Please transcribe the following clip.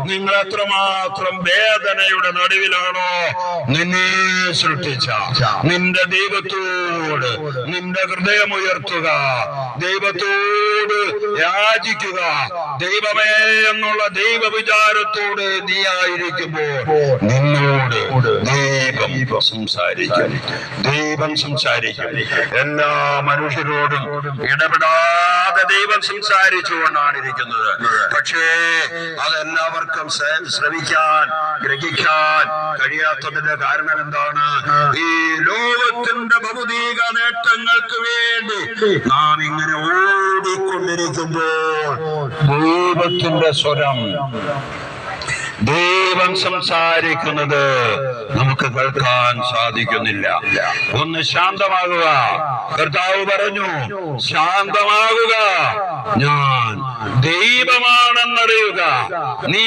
നിങ്ങൾ എത്രമാത്രം വേദനയുടെ നടുവിലാണോ നിന്നെ സൃഷ്ടിച്ച നിന്റെ ദൈവത്തോട് നിന്റെ ഹൃദയമുയർത്തുക, ദൈവത്തോട് യാചിക്കുക. ദൈവമേ എന്നുള്ള ദൈവ വിചാരത്തോട് നീ ആയിരിക്കുമ്പോൾ നിന്നോട് ദൈവം സംസാരിക്കും. ദൈവം സംസാരിക്കും. എല്ലാ മനുഷ്യരോടും ഇടപെടാതെ ദൈവം സംസാരിച്ചുകൊണ്ടാണ് ഇരിക്കുന്നത്. പക്ഷേ അതെല്ലാവർക്കും ശ്രമിക്കാൻ ഗ്രഹിക്കാൻ കഴിയാത്തതിന്റെ കാരണം എന്താണ്? ഈ ലോകത്തിന്റെ ഭൗതിക നേട്ടങ്ങൾക്ക് വേണ്ടി നാം ഇങ്ങനെ ഓടിക്കൊണ്ടിരിക്കുമ്പോൾ ദൈവത്തിന്റെ സ്വരം, ദൈവം സംസാരിക്കുന്നത് നമുക്ക് കേൾക്കാൻ സാധിക്കുന്നില്ല. ഒന്ന് ശാന്തമാകുക. കർത്താവ് പറഞ്ഞു, ശാന്തമാകുക, ഞാൻ ദൈവമാണെന്നറിയുക. നീ